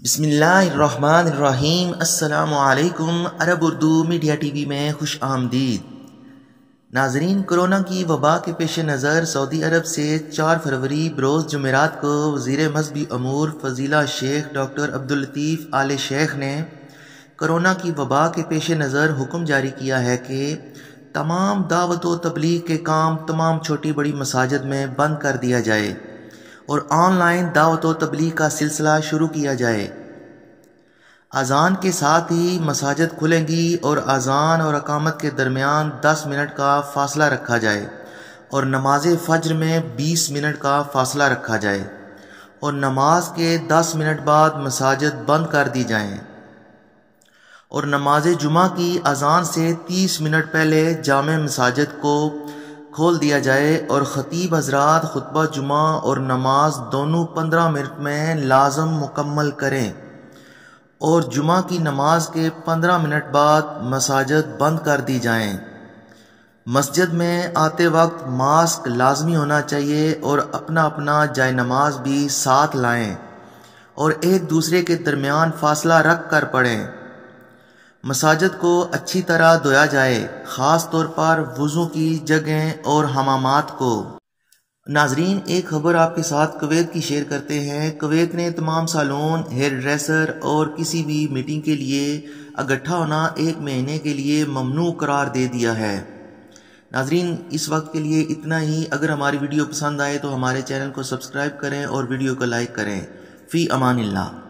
बिस्मिल्लाहिर्रहमानिर्रहीम। अस्सलामु अलैकुम। अरब उर्दू मीडिया टीवी में खुश आमदीद। नाजरीन, कोरोना की वबा के पेश नज़र सऊदी अरब से 4 फरवरी बरोज़ जुमेरात को वज़ीर मज़हबी अमूर फ़ज़ीला शेख डॉक्टर अब्दुल लतीफ़ आले शेख ने कोरोना की वबा के पेश नज़र हुक्म जारी किया है कि तमाम दावत व तबलीग के काम तमाम छोटी बड़ी मसाजिद में बंद कर दिया जाए और ऑनलाइन दावत व तबलीग का सिलसिला शुरू किया जाए। अज़ान के साथ ही मसाजिद खुलेंगी और अज़ान और अकामत के दरमियान 10 मिनट का फ़ासला रखा जाए और नमाज फ़ज्र में 20 मिनट का फ़ासला रखा जाए और नमाज के 10 मिनट बाद मसाजिद बंद कर दी जाएं और नमाज जुमा की अज़ान से 30 मिनट पहले जामे मसाजिद को खोल दिया जाए और ख़तीब हज़रात खुतबा जुमा और नमाज दोनों 15 मिनट में लाज़म मुकम्मल करें और जुमा की नमाज के 15 मिनट बाद मसाजिद बंद कर दी जाएं। मस्जिद में आते वक्त मास्क लाजमी होना चाहिए और अपना अपना जाय नमाज भी साथ लाएं और एक दूसरे के दरमियान फासला रख कर पढ़ें। मसाजिद को अच्छी तरह धोया जाए, ख़ास तौर पर वज़ू की जगह और हमामात को। नाजरीन, एक खबर आपके साथ कुवैत की शेयर करते हैं। कुवैत ने तमाम सालोन, हेयर ड्रेसर और किसी भी मीटिंग के लिए इकट्ठा होना 1 महीने के लिए ममनू करार दे दिया है। नाजरीन, इस वक्त के लिए इतना ही। अगर हमारी वीडियो पसंद आए तो हमारे चैनल को सब्सक्राइब करें और वीडियो को लाइक करें। फ़ी अमानिल्लाह।